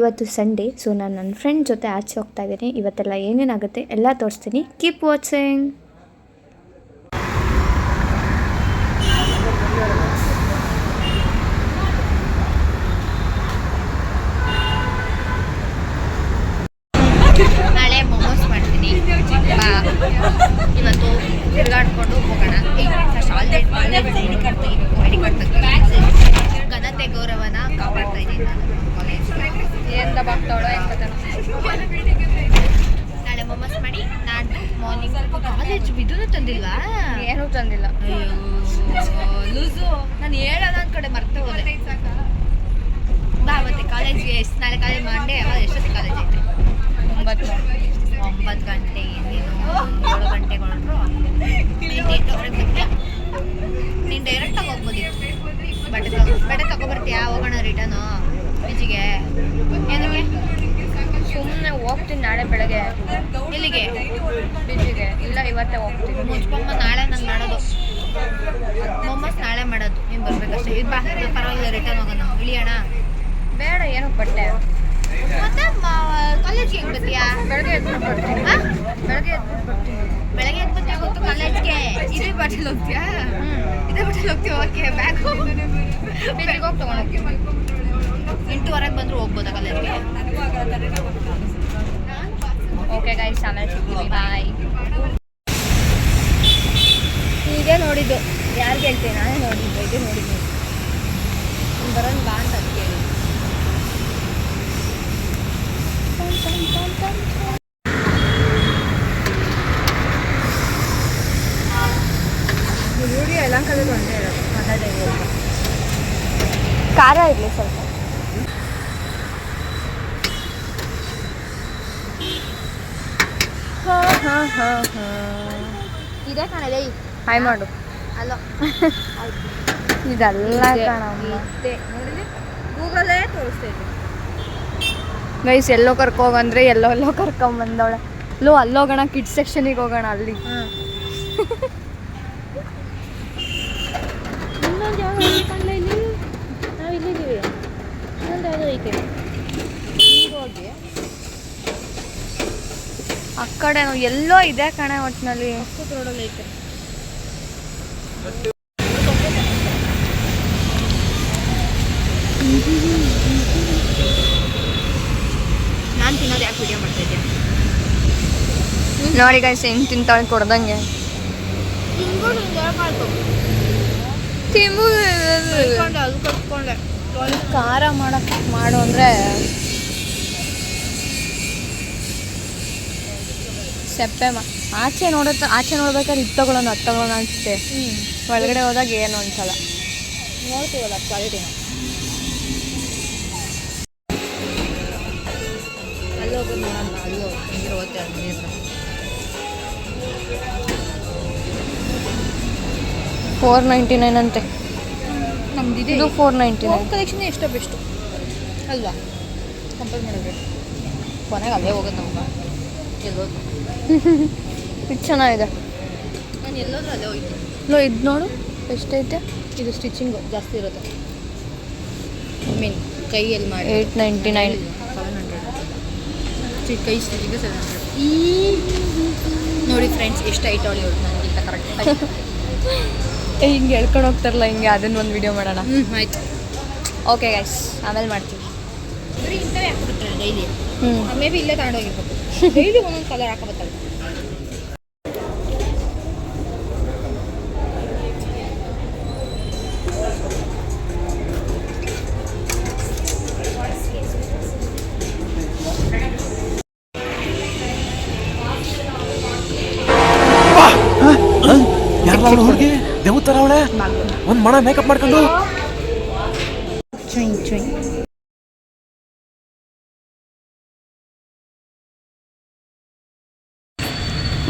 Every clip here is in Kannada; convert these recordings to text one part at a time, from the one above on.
ಇವತ್ತು ಸಂಡೇ, ಸೊ ನಾನು ನನ್ನ ಫ್ರೆಂಡ್ ಜೊತೆ ಆಚೆ ಹೋಗ್ತಾ ಇದ್ದೀನಿ. ಇವತ್ತೆಲ್ಲ ಏನೇನಾಗುತ್ತೆ ಎಲ್ಲ ತೋರಿಸ್ತೀನಿ. Keep watching. ನಾಳೆ ಮೊಮೋಸ್ ಮಾಡ್ತೀನಿ. ಇವತ್ತು ತಿರುಗಾಡ್ಕೊಂಡು ಹೋಗೋಣ. ಘನತೆ ಗೌರವನ ಕಾಪಾಡ್ತಾ ಇದ್ದೀನಿ ನಾನು ಕಾಲೇಜ್. ಎಂತ ಬಾಗ್ತಾವಳೋ ನಾಳೆ ಮೊಮೋಸ್ ಮಾಡಿ ನಾಡ್ದು ಮಾರ್ನಿಂಗ್ ಕಾಲೇಜ್ ಇದನ್ನು ತಂದಿಲ್ವಾ? ಏನೂ ತಂದಿಲ್ಲ. ಲೂಸು ನಾನು ಹೇಳೋದ ಒಂದು ಕಡೆ ಮರ್ತೆ ಹೋದೆ. ಬಾ ಮತ್ತೆ ಕಾಲೇಜ್ಗೆ. ನಾಳೆ ಕಾಲೇಜ್ ಮಂಡೇ. ಯಾವಾಗ ಎಷ್ಟೊತ್ತಿಗೆ ಕಾಲೇಜ್ ಐತೆ? 9 ಗಂಟೆ. ನೀನು 7 ಗಂಟೆಗೆ ಹೊರಟ್ರು ನೀನು 8 ಬರ್ತೀಯ. ನೀನು ಡೈರೆಕ್ಟಾಗಿ ಹೋಗ್ಬೋದಿತ್ತು. ಬಟ್ಟೆ ತಗೊಬರ್ತೀಯಾ? ಹೋಗೋಣ ರಿಟರ್ನು ಬೀಚಿಗೆ. ಏನಕ್ಕೆ? ಸುಮ್ಮನೆ ಹೋಗ್ತೀನಿ ನಾಳೆ ಬೆಳಗ್ಗೆ. ಎಲ್ಲಿಗೆ? ಬೀಚಿಗೆ. ಇಲ್ಲ ಇವತ್ತೇ ಹೋಗ್ತೀನಿ. ಮುಚ್ಕೊಂಬ. ನಾಳೆ ನಾನು ಮಾಡೋದು ಮೊಮ್ಮಸ್. ನಾಳೆ ಮಾಡೋದು. ನೀನು ಬರ್ಬೇಕಷ್ಟೇ. ಇದು ಬಾ, ಪರವಾಗಿಲ್ಲ, ರಿಟರ್ನ್ ಹೋಗೋಣ. ಇಳಿಯೋಣ. ಬೇಡ, ಏನೋ ಬಟ್ಟೆ. ಮತ್ತೆ ಕಾಲೇಜ್ಗೆ ಹೆಂಗೆ ಬರ್ತೀಯಾ? ಬೆಳಗ್ಗೆ ಎದ್ಬಿಟ್ಟು ಬರ್ತೀನಿ. ಬೆಳಗ್ಗೆ ಎದ್ಬಿಟ್ಟು ಗೊತ್ತು ಕಾಲೇಜ್ಗೆ. ಇದೇ ಬಟ್ಟೆಲಿ ಹೋಗ್ತೀಯಾ? ಇದೇ ಬಟ್ಟೆಲಿ ಹೋಗ್ತೀವಿ. ಓಕೆ, ಬ್ಯಾಗು ಬೀಚಿಗೆ ಹೋಗಿ ತೊಗೊಂಡೋಗ್ತೀವಿ. 8:15 ಬಂದರೂ ಹೋಗ್ಬೋದಾ ಕಾಲೇಜ್ಗೆ? ಓಕೆ ಗೈಸ್, ಆಮೇಲೆ ಸಿಗ್ತೀವಿ. ಬಾಯ್. ಇದೇ ನೋಡಿದ್ದು. ಯಾರು ಹೇಳ್ತೀನಿ? ನಾನೇ ನೋಡಿದ್ದು. ಇದೇ ನೋಡಿದ್ದು. ಬರೋಣ ಬಾ ಅಂತ ಅದು ಕೇಳಿ. ವಿಡಿಯೋ ಎಲ್ಲ ಕಲಿತು ಒಂದೇ ಇರೋದು. ಮಾತಾಡೇ ಖಾರ ಇರಲಿ ಸ್ವಲ್ಪ. ಇದೇ ಕಾಣಲೇ. ಹಾಯ್ ಮಾಡು. ಅಲ್ಲೋ ಇದೆಲ್ಲ ಕಾಣಲ್ಲ. ನೋಡಿದ್ರೆ ಗೂಗಲೇ ತೋರಿಸ್ತಾ ಇದ್ದೆ. ಗೈಸ್, ಎಲ್ಲೋ ಕರ್ಕೋಗಂದ್ರೆ ಎಲ್ಲೋ ಕರ್ಕೊಂಬಂದವಳೆ. ಅಲ್ಲೋಗೋಣ, ಕಿಡ್ಸ್ ಸೆಕ್ಷನಿಗೆ ಹೋಗೋಣ. ಅಲ್ಲಿ ಇನ್ನೊಂದು ಯಾವ ಕಾಣಲ್ಲ. ಇಲ್ಲಿ ನಾವು ಇಲ್ಲಿದ್ದೀವಿ. ಇನ್ನೊಂದು ಯಾವುದೋ ಐತೆ. ಹೋಗಿ ಆ ಕಡೆ ಎಲ್ಲೋ ಇದೆ ಕಣೆ. ಒಟ್ಟಿನಲ್ಲಿ ರೋಡಲ್ಲಿ ಐತೆ. ನಾನು ತಿನ್ನೋದು ಯಾಕೆ ವಿಡಿಯೋ ಮಾಡ್ತಾ ಇದ್ದೆ ನೋಡಿ ಗೈಸ್. ಹೆಂಗೆ ತಿಂತಾಳೆ ಕೊಡ್ದಂಗೆ. ಖಾರ ಮಾಡು ಅಂದರೆ ಸೆಪ್ಪೆ ಆಚೆ ನೋಡ್ಬೇಕಾದ್ರೆ ಇದು ತಗೊಳ್ಳೋಣ ಅದು ತಗೊಳ್ಳೋಣ ಅನಿಸುತ್ತೆ. ಒಳಗಡೆ ಹೋದಾಗ ಏನು ಅನ್ಸಲ್ಲ. ನೋಡ್ತೀವಲ್ಲ ಕ್ವಾಲಿಟಿನ. ಅಲ್ಲಿ ಹೋಗೋದು ನೋಡೋಣ. ಅಲ್ಲೋ ನೀರು ಹೋಗುತ್ತೆ. ಅದು ನೀರು $4.99 ಅಂತೆ. ನಮ್ದಿದೆ ಇದು $4.99. ಕಲೆಕ್ಷನ್ ಎಷ್ಟೋ ಬೆಸ್ಟು ಅಲ್ವಾ? ಕಂಪೇರ್ ಮಾಡಿದ್ರೆ ಕೊನೆಗೆ ಅಲ್ಲೇ ಹೋಗೋದು ನಮ್ಗೆ. ಎಲ್ಲೋದು ಇದು ಚೆನ್ನಾಗಿದೆ. ನಾನು ಎಲ್ಲೋದ್ರೂ ಅಲ್ಲೇ ಹೋಗ್ತೀನಿ. ಇದು ನೋಡು ಎಷ್ಟೈತೆ. ಇದು ಸ್ಟಿಚಿಂಗು ಜಾಸ್ತಿ ಇರುತ್ತೆ. ಕೈಯಲ್ಲಿ ಮಾಡಿ $8.99. 700 ಕೈ ಸ್ಟಿಚಿಂಗು 700. ನೋಡಿ ಫ್ರೆಂಡ್ಸ್, ಎಷ್ಟು ಐಟ್ ಅವಳಿ ಇರುತ್ತೆ ನನಗಿಂತ ಕರೆಕ್ಟಾಗಿ. ಹಿಂಗೆ ಹೇಳ್ಕೊಂಡು ಹೋಗ್ತಾರಲ್ಲ ಹಿಂಗೆ, ಅದನ್ನು ಒಂದು ವಿಡಿಯೋ ಮಾಡೋಣ. ಆಯ್ತು. ಓಕೆ ಗೈಸ್, ಆಮೇಲೆ ಮಾಡ್ತೀವಿ. ಬರೀ ಇಂಥವೇ ಹಾಕ್ಬಿಡ್ತಾರೆ ಡೈಲಿ. ಮೇ ಬಿ ಇಲ್ಲೇ ತಗೊಂಡೋಗಿರ್ಬೇಕು. ಡೈಲಿ ಒಂದೊಂದು ಕಲರ್ ಹಾಕೋಬೇಕಲ್ಲ. ಹುಡುಗಿ ದೇವತರ ಅವಳೆ ಒಂದು ಮಣ ಮೇಕಪ್ ಮಾಡ್ಕೊಂಡು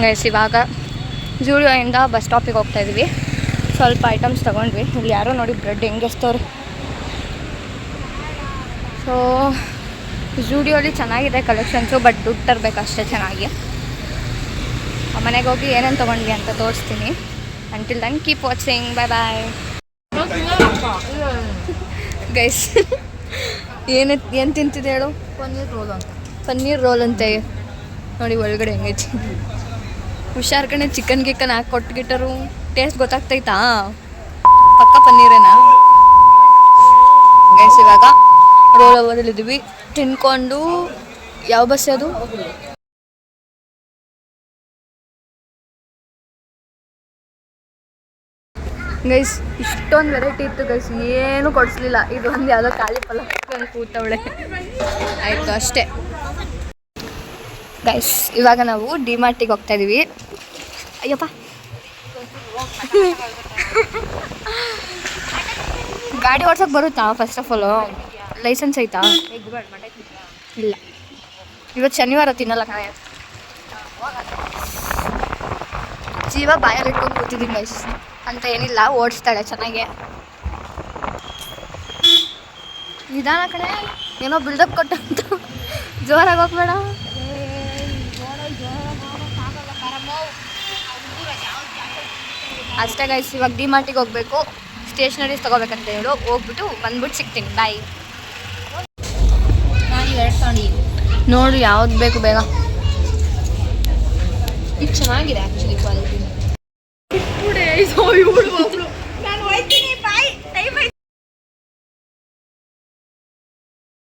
ಗೈಸ್, ಇವಾಗ ಜೂಡಿಯೋಯಿಂದ ಬಸ್ ಸ್ಟಾಪಿಗೆ ಹೋಗ್ತಾಯಿದ್ವಿ. ಸ್ವಲ್ಪ ಐಟಮ್ಸ್ ತೊಗೊಂಡ್ವಿ. ಇಲ್ಲಿ ಯಾರೋ ನೋಡಿ ಬ್ರೆಡ್ ಹೆಂಗೆ ಎಸ್ತವ್ರೆ. ಸೊ ಜೂಡಿಯೋಲಿ ಚೆನ್ನಾಗಿದೆ ಕಲೆಕ್ಷನ್ಸು, ಬಟ್ ದುಡ್ಡು ತರಬೇಕು ಅಷ್ಟೇ ಚೆನ್ನಾಗಿ. ಮನೆಗೆ ಹೋಗಿ ಏನೇನು ತೊಗೊಂಡ್ವಿ ಅಂತ ತೋರಿಸ್ತೀನಿ. Until then, keep watching. Bye bye. Guys, ಏನು ತಿಂತಿದೆ ಹೇಳು? ಪನ್ನೀರ್ ರೋಲ್ ಅಂತ. ಪನ್ನೀರ್ ರೋಲ್ ಅಂತೆ ನೋಡಿ ಒಳಗಡೆ ಹೆಂಗೈತಿ. ಹುಷಾರ್ ಕಣೆ, ಚಿಕನ್ ಗಿಕ್ಕನ್ ಹಾಕಿ ಕೊಟ್ಗಿಟ್ಟರು ಟೇಸ್ಟ್ ಗೊತ್ತಾಗ್ತೈತಾ? ಪಕ್ಕ ಪನ್ನೀರೇನಾ ಗೈಸ್? ಇವಾಗ ರೋಲ್ ಓವರಲ್ಲಿದ್ದೀವಿ ತಿನ್ಕೊಂಡು. ಯಾವ ಬಸ್ ಅದು? ಗೈಸ್ ಇಷ್ಟೊಂದು ವೆರೈಟಿ ಇತ್ತು ಗೈಸ್, ಏನು ಕೊಡಿಸ್ಲಿಲ್ಲ. ಇದು ಒಂದು ಯಾವುದೋ ಖಾಲಿ ಪಲ್ಲ ಕೂತವಳೆ ಆಯಿತು ಅಷ್ಟೇ. ಗೈಸ್ ಇವಾಗ ನಾವು ಡಿಮಾರ್ಟಿಗೆ ಹೋಗ್ತಾ ಇದೀವಿ. ಅಯ್ಯಪ್ಪ ಗಾಡಿ ಓಡ್ಸೋಕೆ ಬರುತ್ತಾ? ಫಸ್ಟ್ ಆಫ್ ಆಲು ಲೈಸೆನ್ಸ್ ಐತಾ? ಇಲ್ಲ, ಇವತ್ತು ಶನಿವಾರ ತಿನ್ನಲ್ಲ ಕಣೆ. ಜೀವ ಬಾಯಲ್ಲಿ ಇಟ್ಕೊಂಡು ಕೂತಿದ್ದೀನಿ ಗೈಸ್. ಅಂತ ಏನಿಲ್ಲ, ಓಡಿಸ್ತಾಳೆ ಚೆನ್ನಾಗೆ. ನಿಧಾನ ಕಣೆ, ಏನೋ ಬಿಲ್ಡಪ್ ಕೊಟ್ಟಂತ ಜೋರಾಗಿ ಹೋಗ್ಬೇಡ. ಅಷ್ಟೇ ಗೈಸ್, ಇವಾಗ ಡಿಮಾರ್ಟಿಗೆ ಹೋಗ್ಬೇಕು. ಸ್ಟೇಷ್ನರೀಸ್ ತೊಗೋಬೇಕಂತ ಹೇಳು, ಹೋಗ್ಬಿಟ್ಟು ಬಂದ್ಬಿಟ್ಟು ಸಿಗ್ತೀನಿ. ಬಾಯ್. ನಾನು ಎರಡು ತಗೊಂಡಿದ್ದೀನಿ. ನೋಡು ಯಾವ್ದು ಬೇಕು ಬೇಗ. ಇದು ಚೆನ್ನಾಗಿದೆ ಆ್ಯಕ್ಚುಲಿ ಕ್ವಾಲಿಟಿ.